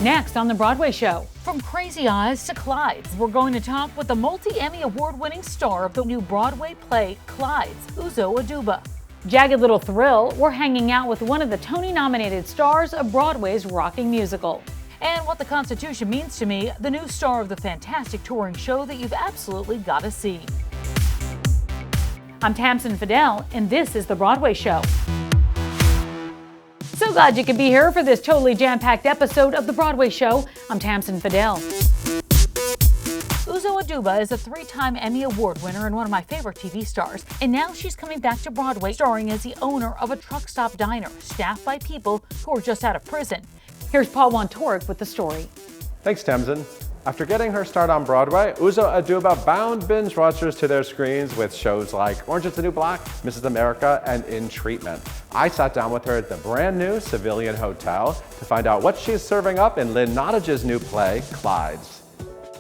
Next on the Broadway Show. From Crazy Eyes to CLYDE'S, we're going to talk with the multi-Emmy award-winning star of the new Broadway play CLYDE'S, Uzo Aduba. Jagged Little Thrill, we're hanging out with one of the Tony-nominated stars of Broadway's rocking musical. And What the Constitution Means to Me, the new star of the fantastic touring show that you've absolutely got to see. I'm Tamsen Fadal, and this is the Broadway Show. So glad you could be here for this totally jam-packed episode of the Broadway Show. I'm Tamsen Fadal. Uzo Aduba is a 3-time Emmy Award winner and one of my favorite TV stars. And now she's coming back to Broadway, starring as the owner of a truck stop diner, staffed by people who are just out of prison. Here's Paul Wontorek with the story. Thanks, Tamsen. After getting her start on Broadway, Uzo Aduba bound binge watchers to their screens with shows like Orange is the New Black, Mrs. America, and In Treatment. I sat down with her at the brand new Civilian Hotel to find out what she's serving up in Lynn Nottage's new play, CLYDE'S.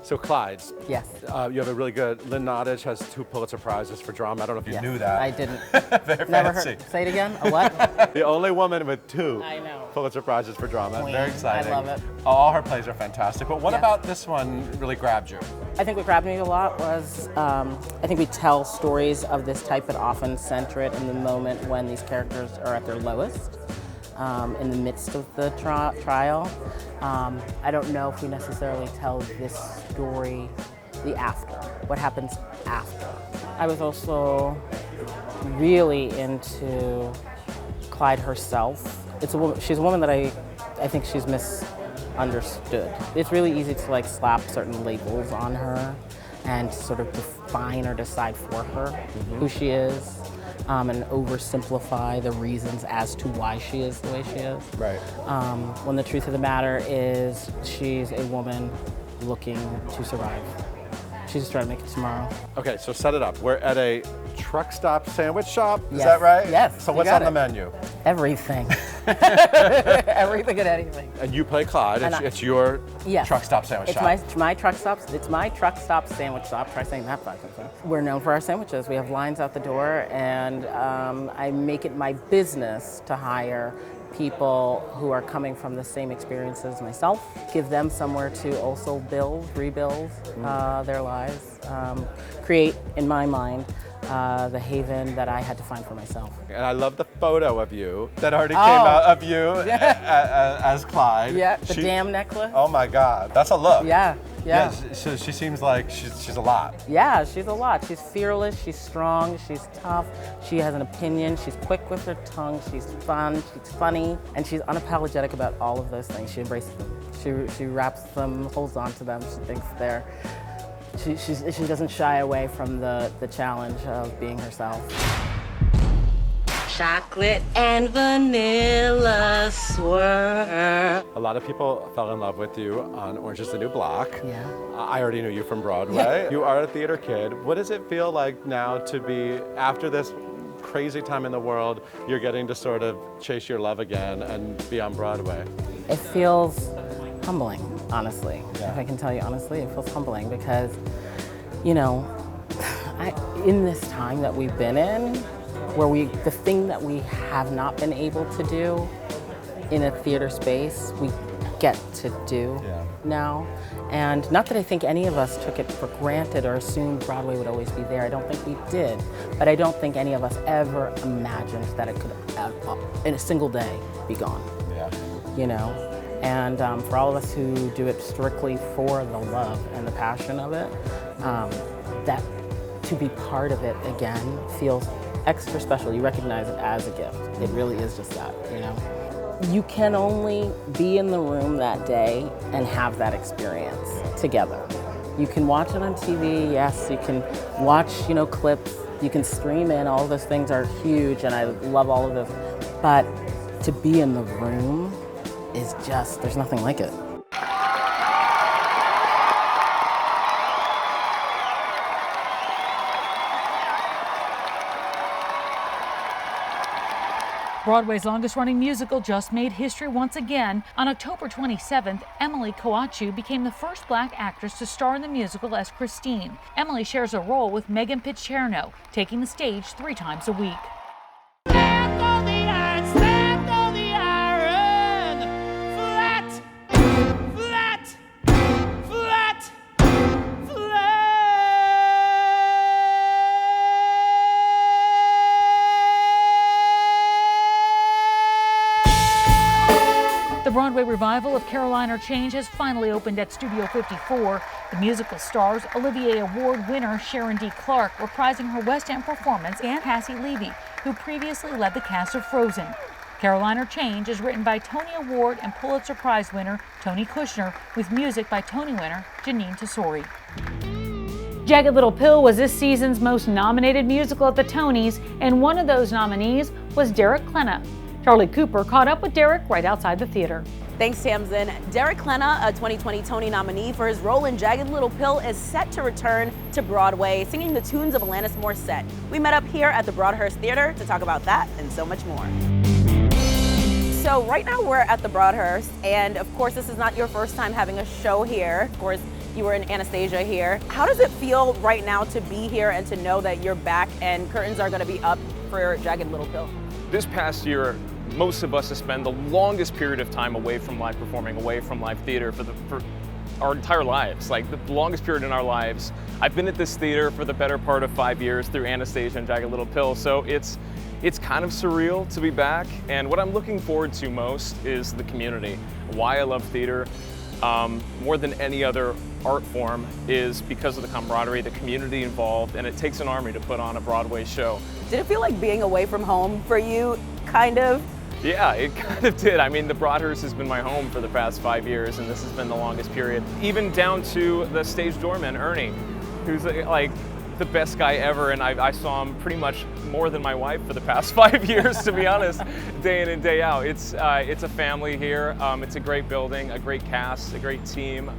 So CLYDE'S. Yes. You have a really good, Lynn Nottage has 2 Pulitzer Prizes for drama. I don't know if you knew that. I didn't. Very Never fancy. heard. Say it again. A what? The only woman with 2 I know. Pulitzer Prizes for drama. Queen. Very exciting. I love it. All her plays are fantastic. But what Yeah. about this one really grabbed you? I think what grabbed me a lot was I think we tell stories of this type but often center it in the moment when these characters are at their lowest, in the midst of the trial. I don't know if we necessarily tell this story the after, what happens after. I was also really into Clyde herself. She's a woman that I think she's misunderstood. It's really easy to like slap certain labels on her and sort of define or decide for her who she is, and oversimplify the reasons as to why she is the way she is. Right. When the truth of the matter is she's a woman looking to survive. She's just trying to make it tomorrow. Okay, so set it up. We're at a truck stop sandwich shop. Is Yes. that right? Yes, So you what's got on the it. menu? Everything. Everything and anything. And you play Clyde. It's your Yes. truck stop sandwich It's shop. my truck stops. It's my truck stop sandwich shop. Try saying that 5 times. We're known for our sandwiches. We have lines out the door, and I make it my business to hire people who are coming from the same experiences as myself, give them somewhere to also rebuild their lives, create, in my mind, the haven that I had to find for myself. And I love the photo of you that already came out of you as Clyde. Yeah, the damn necklace. Oh my God, that's a look. Yeah. So she seems like she's a lot. Yeah, she's a lot. She's fearless, she's strong, she's tough, she has an opinion, she's quick with her tongue, she's fun, she's funny, and she's unapologetic about all of those things. She embraces them. She wraps them, holds on to them, she thinks they're, she doesn't shy away from the challenge of being herself. Chocolate and vanilla swirl. A lot of people fell in love with you on Orange is the New Black. Yeah. I already knew you from Broadway. You are a theater kid. What does it feel like now to be, after this crazy time in the world, you're getting to sort of chase your love again and be on Broadway? It feels humbling, honestly. Yeah. If I can tell you honestly, it feels humbling because, you know, in this time that we've been in, where the thing that we have not been able to do in a theater space, we get to do now. And not that I think any of us took it for granted or assumed Broadway would always be there. I don't think we did. But I don't think any of us ever imagined that it could, in a single day, be gone. Yeah. You know? And for all of us who do it strictly for the love and the passion of it, that to be part of it again feels extra special. You recognize it as a gift. It really is just that, you know? You can only be in the room that day and have that experience together. You can watch it on TV, yes, you can watch, you know, clips, you can stream in, all of those things are huge and I love all of those. But to be in the room is just, there's nothing like it. Broadway's longest-running musical just made history once again. On October 27th, Emilie Kouatchou became the first Black actress to star in the musical as Christine. Emilie shares a role with Megan Pitcherno, taking the stage 3 times a week. Broadway revival of Caroline or Change has finally opened at Studio 54. The musical stars Olivier Award winner Sharon D Clarke reprising her West End performance, and Cassie, who previously led the cast of Frozen. Caroline or Change is written by Tony Award and Pulitzer Prize winner Tony Kushner, with music by Tony winner Janine Tesori. Jagged Little Pill was this season's most nominated musical at the Tonys, and one of those nominees was Derek Klena. Charlie Cooper caught up with Derek right outside the theater. Thanks, Tamsen. Derek Klena, a 2020 Tony nominee for his role in Jagged Little Pill, is set to return to Broadway, singing the tunes of Alanis Morissette. We met up here at the Broadhurst Theatre to talk about that and so much more. So right now we're at the Broadhurst, and of course this is not your first time having a show here. Of course, you were in Anastasia here. How does it feel right now to be here and to know that you're back and curtains are going to be up for Jagged Little Pill? This past year, most of us have spent the longest period of time away from live performing, away from live theater for our entire lives, like the longest period in our lives. I've been at this theater for the better part of 5 years through Anastasia and Jagged Little Pill, so it's kind of surreal to be back, and what I'm looking forward to most is the community. Why I love theater more than any other art form is because of the camaraderie, the community involved, and it takes an army to put on a Broadway show. Did it feel like being away from home for you, kind of? Yeah, it kind of did. I mean, the Broadhurst has been my home for the past 5 years, and this has been the longest period. Even down to the stage doorman, Ernie, who's like the best guy ever, and I saw him pretty much more than my wife for the past 5 years, to be honest, day in and day out. It's a family here. It's a great building, a great cast, a great team.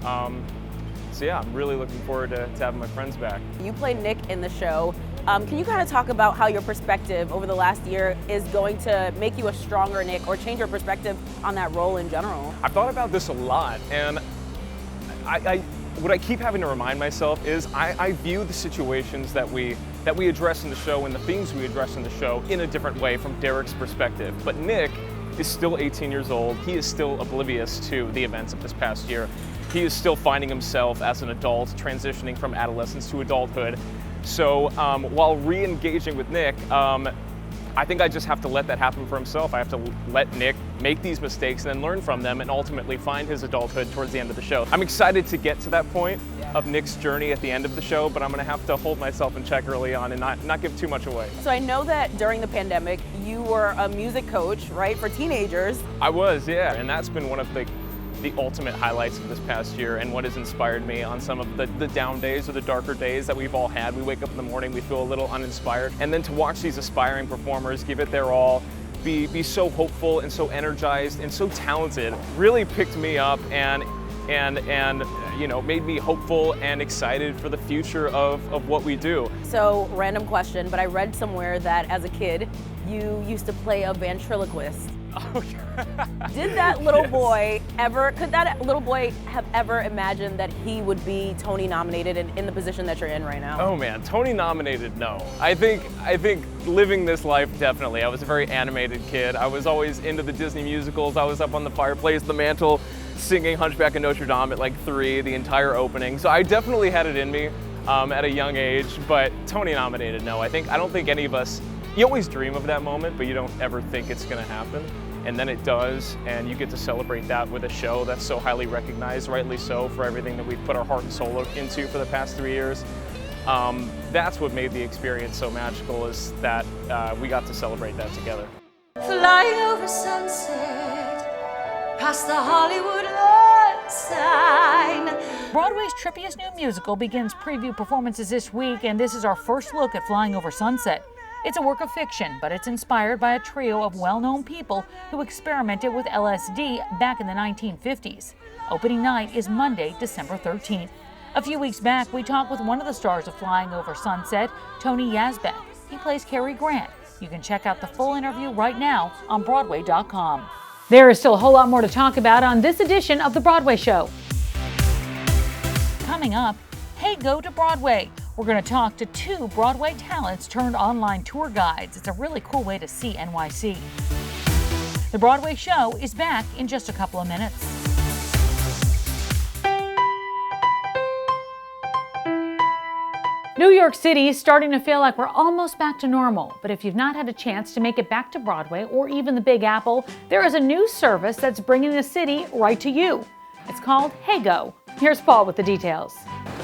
So yeah, I'm really looking forward to having my friends back. You play Nick in the show. Can you kind of talk about how your perspective over the last year is going to make you a stronger Nick, or change your perspective on that role in general? I've thought about this a lot, and what I keep having to remind myself is I view the situations that we address in the show and the themes we address in the show in a different way from Derek's perspective. But Nick is still 18 years old. He is still oblivious to the events of this past year. He is still finding himself as an adult, transitioning from adolescence to adulthood. So while re-engaging with Nick, I think I just have to let that happen for himself. I have to let Nick make these mistakes and then learn from them and ultimately find his adulthood towards the end of the show. I'm excited to get to that point of Nick's journey at the end of the show, but I'm gonna have to hold myself in check early on and not give too much away. So I know that during the pandemic, you were a music coach, right, for teenagers? I was, yeah, and that's been one of the ultimate highlights of this past year, and what has inspired me on some of the down days or the darker days that we've all had. We wake up in the morning, we feel a little uninspired, and then to watch these aspiring performers give it their all, be so hopeful and so energized and so talented, really picked me up and you know, made me hopeful and excited for the future of what we do. So, random question, but I read somewhere that as a kid, you used to play a ventriloquist. Oh, yeah. Did that little boy could that little boy have ever imagined that he would be Tony nominated in the position that you're in right now? Oh man, Tony nominated, no. I think living this life, definitely. I was a very animated kid. I was always into the Disney musicals. I was up on the fireplace, the mantle, singing Hunchback of Notre Dame at like 3, the entire opening. So I definitely had it in me at a young age, but Tony nominated, no. I don't think any of us, you always dream of that moment, but you don't ever think it's gonna happen. And then it does, and you get to celebrate that with a show that's so highly recognized, rightly so, for everything that we've put our heart and soul into for the past 3 years. That's what made the experience so magical, is that we got to celebrate that together. Flying over sunset, past the Hollywood lot sign. Broadway's trippiest new musical begins preview performances this week, and this is our first look at Flying Over Sunset. It's a work of fiction, but it's inspired by a trio of well-known people who experimented with LSD back in the 1950s. Opening night is Monday, December 13th. A few weeks back, we talked with one of the stars of Flying Over Sunset, Tony Yazbeck. He plays Cary Grant. You can check out the full interview right now on Broadway.com. There is still a whole lot more to talk about on this edition of The Broadway Show. Coming up, Heygo to Broadway. We're going to talk to 2 Broadway talents turned online tour guides. It's a really cool way to see NYC. The Broadway Show is back in just a couple of minutes. New York City is starting to feel like we're almost back to normal, but if you've not had a chance to make it back to Broadway or even the Big Apple, there is a new service that's bringing the city right to you. It's called Heygo. Here's Paul with the details.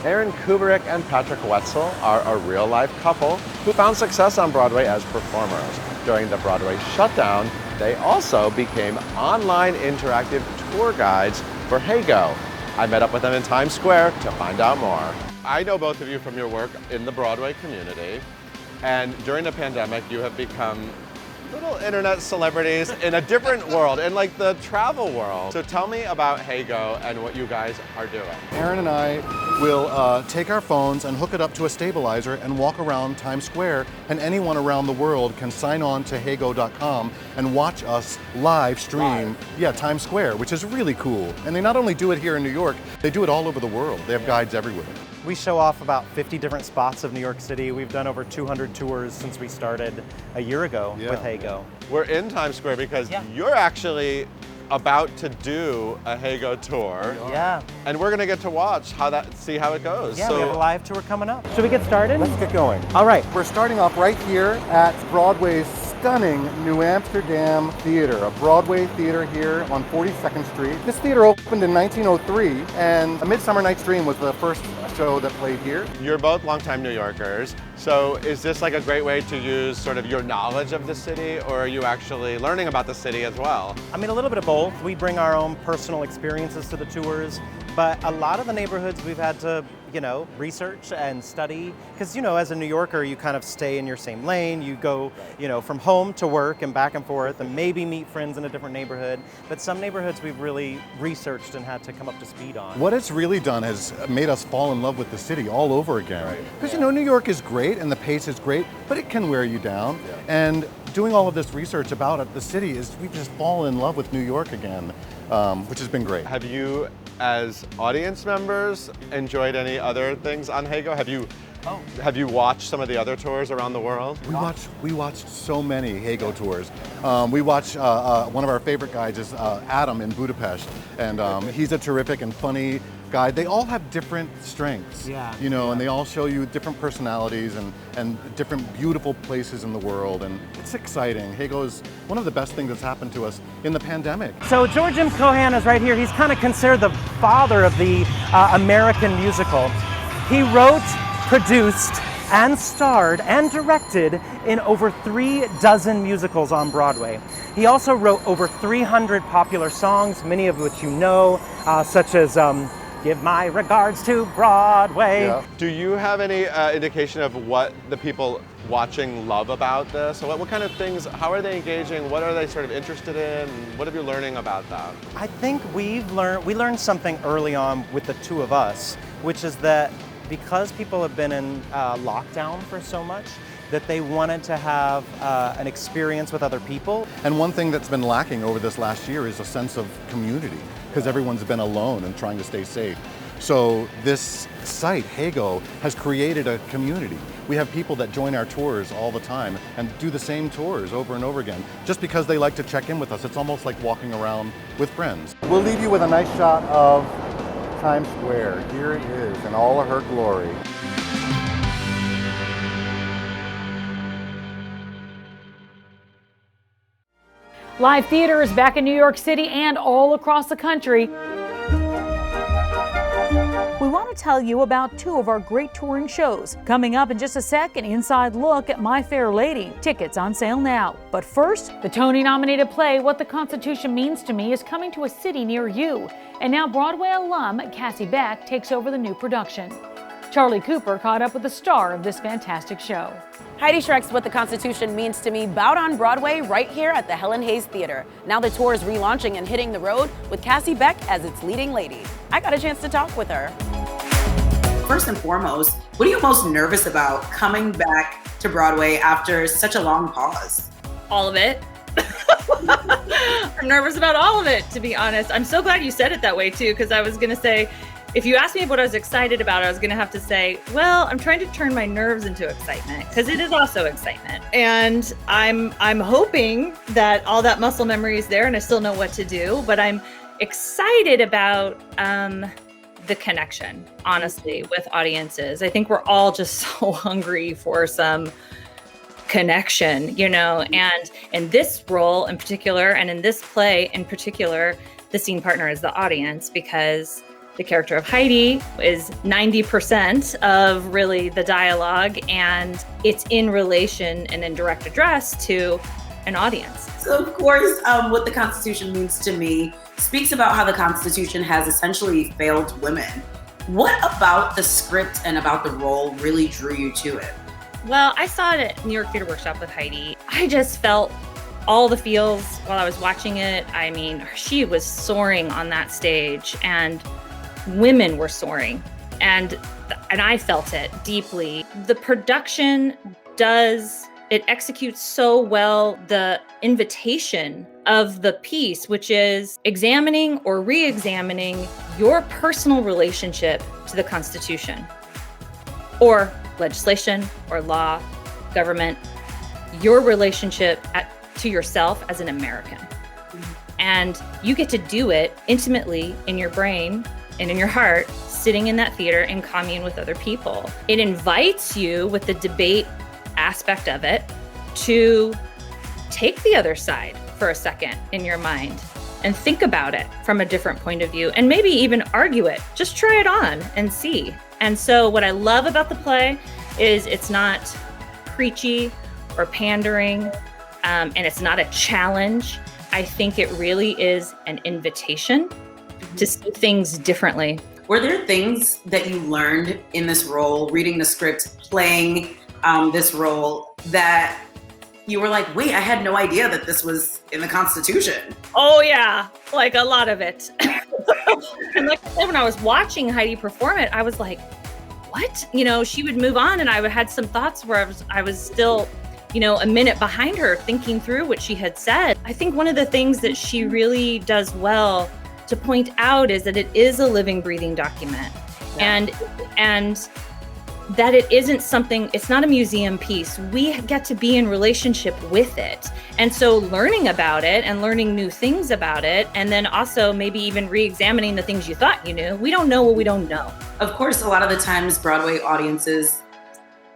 Aaron Kubrick and Patrick Wetzel are a real-life couple who found success on Broadway as performers. During the Broadway shutdown, they also became online interactive tour guides for Heygo. I met up with them in Times Square to find out more. I know both of you from your work in the Broadway community, and during the pandemic, you have become little internet celebrities in a different world, in like the travel world. So tell me about Heygo and what you guys are doing. Aaron and I will take our phones and hook it up to a stabilizer and walk around Times Square, and anyone around the world can sign on to Heygo.com and watch us live stream Times Square, which is really cool. And they not only do it here in New York, they do it all over the world. They have guides everywhere. We show off about 50 different spots of New York City. We've done over 200 tours since we started a year ago with Heygo. We're in Times Square because you're actually about to do a Heygo tour. Yeah. And we're gonna get to watch see how it goes. Yeah, we have a live tour coming up. Should we get started? Let's get going. All right. We're starting off right here at Broadway's stunning New Amsterdam Theater, a Broadway theater here on 42nd Street. This theater opened in 1903, and A Midsummer Night's Dream was the first show that played here. You're both longtime New Yorkers, so is this like a great way to use sort of your knowledge of the city, or are you actually learning about the city as well? I mean, a little bit of both. We bring our own personal experiences to the tours, but a lot of the neighborhoods we've had to, research and study. Because, as a New Yorker, you kind of stay in your same lane. You go, from home to work and back and forth and maybe meet friends in a different neighborhood. But some neighborhoods we've really researched and had to come up to speed on. What it's really done has made us fall in love with the city all over again. Because, New York is great and the pace is great, but it can wear you down. Yeah. And doing all of this research about it, the city we've just fallen in love with New York again, which has been great. Have you, as audience members, enjoyed any other things on Heygo? Have you watched some of the other tours around the world? We watched so many Heygo tours. We watched one of our favorite guides is Adam in Budapest, and he's a terrific and funny guide. They all have different strengths, and they all show you different personalities and different beautiful places in the world, and it's exciting. Heygo is one of the best things that's happened to us in the pandemic. So George M. Cohan is right here. He's kind of considered the father of the American musical. He wrote, produced, and starred and directed in over 36 musicals on Broadway. He also wrote over 300 popular songs, many of which such as Give My Regards to Broadway. Yeah. Do you have any indication of what the people watching love about this? What kind of things, how are they engaging? What are they sort of interested in? What have you learning about that? I think we learned something early on with the two of us, which is that because people have been in lockdown for so much, that they wanted to have an experience with other people. And one thing that's been lacking over this last year is a sense of community, because everyone's been alone and trying to stay safe. So this site, Heygo, has created a community. We have people that join our tours all the time and do the same tours over and over again, just because they like to check in with us. It's almost like walking around with friends. We'll leave you with a nice shot of Times Square. Here it is in all of her glory. Live theater is back in New York City and all across the country. We want to tell you about two of our great touring shows. Coming up in just a sec, an inside look at My Fair Lady. Tickets on sale now. But first, the Tony-nominated play What the Constitution Means to Me is coming to a city near you. And now Broadway alum Cassie Beck takes over the new production. Charlie Cooper caught up with the star of this fantastic show. Heidi Schreck's What the Constitution Means to Me bowed on Broadway right here at the Helen Hayes Theater. Now the tour is relaunching and hitting the road with Cassie Beck as its leading lady. I got a chance to talk with her. First and foremost, what are you most nervous about coming back to Broadway after such a long pause? All of it. I'm nervous about all of it, to be honest. I'm so glad you said it that way too, because I was going to say, if you asked me what I was excited about, I was going to have to say, well, I'm trying to turn my nerves into excitement, because it is also excitement. And I'm hoping that all that muscle memory is there and I still know what to do, but I'm excited about the connection, honestly, with audiences. I think we're all just so hungry for some connection, you know, and in this role in particular, and in this play in particular, the scene partner is the audience, because the character of Heidi is 90% of really the dialogue, and it's in relation and in direct address to an audience. So of course, what the Constitution means to me speaks about how the Constitution has essentially failed women. What about the script and about the role really drew you to it? Well, I saw it at New York Theater Workshop with Heidi. I just felt all the feels while I was watching it. I mean, she was soaring on that stage, and women were soaring, and I felt it deeply. The production it executes so well the invitation of the piece, which is examining or re-examining your personal relationship to the Constitution, or legislation, or law, government, your relationship to yourself as an American. And you get to do it intimately in your brain and in your heart, sitting in that theater in commune with other people. It invites you, with the debate aspect of it, to take the other side for a second in your mind and think about it from a different point of view, and maybe even argue it. Just try it on and see. And so what I love about the play is it's not preachy or pandering, and it's not a challenge. I think it really is an invitation to see things differently. Were there things that you learned in this role, reading the script, playing this role, that you were like, wait, I had no idea that this was in the Constitution? Oh yeah, like a lot of it. And like I said, when I was watching Heidi perform it, I was like, what? You know, she would move on, and I had some thoughts where I was still, you know, a minute behind her, thinking through what she had said. I think one of the things that she really does well to point out is that it is a living, breathing document. Yeah. And that it isn't something, it's not a museum piece. We get to be in relationship with it. And so learning about it and learning new things about it, and then also maybe even re-examining the things you thought you knew. We don't know what we don't know. Of course, a lot of the times Broadway audiences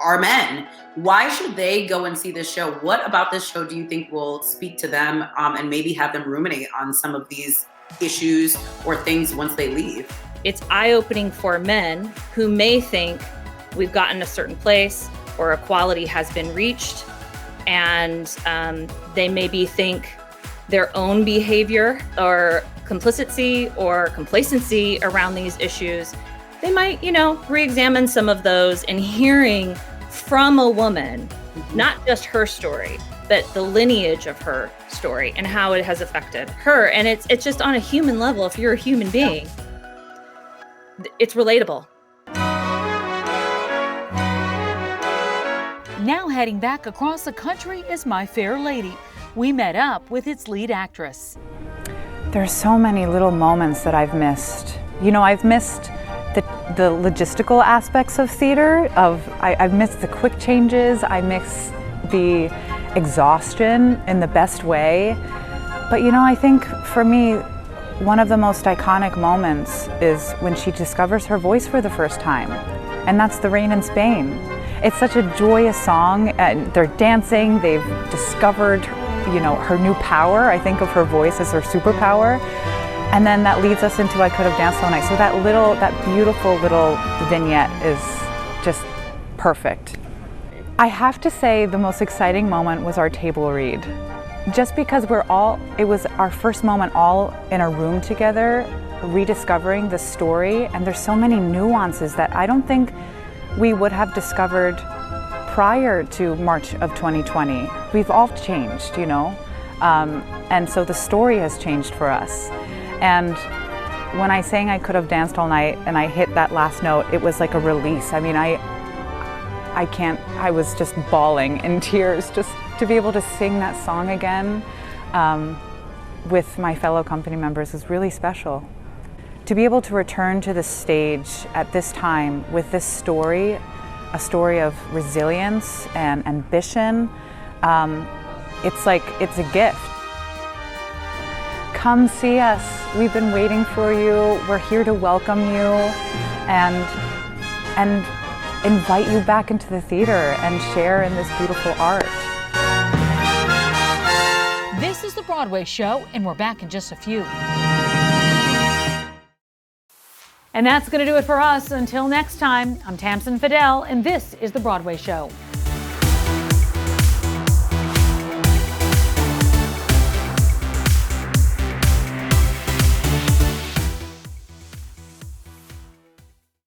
are men. Why should they go and see this show? What about this show do you think will speak to them, and maybe have them ruminate on some of these issues or things once they leave? It's eye-opening for men who may think we've gotten a certain place or equality has been reached, and they maybe think their own behavior or complicity or complacency around these issues, they might, you know, re-examine some of those, and hearing from a woman, not just her story, but the lineage of her story and how it has affected her. And it's just on a human level. If you're a human being, it's relatable. Now heading back across the country is My Fair Lady. We met up with its lead actress. There's so many little moments that I've missed. You know, I've missed the logistical aspects of theater. I've missed the quick changes. I miss the exhaustion in the best way. But you know, I think for me, one of the most iconic moments is when she discovers her voice for the first time, and that's The Rain in Spain. It's such a joyous song, and they're dancing, they've discovered, you know, her new power. I think of her voice as her superpower. And then that leads us into I Could Have Danced All Night. So that beautiful little vignette is just perfect. I have to say the most exciting moment was our table read. Just because it was our first moment all in a room together, rediscovering the story, and there's so many nuances that I don't think we would have discovered prior to March of 2020. We've all changed, you know, and so the story has changed for us. And when I sang I Could Have Danced All Night and I hit that last note, it was like a release. I mean, I was just bawling in tears just to be able to sing that song again with my fellow company members is really special. To be able to return to the stage at this time with this story, a story of resilience and ambition, it's a gift. come see us. We've been waiting for you. We're here to welcome you and invite you back into the theater and share in this beautiful art. This is the Broadway Show, and we're back in just a few. And that's going to do it for us. Until next time, I'm Tamsen Fadal, and this is the Broadway Show.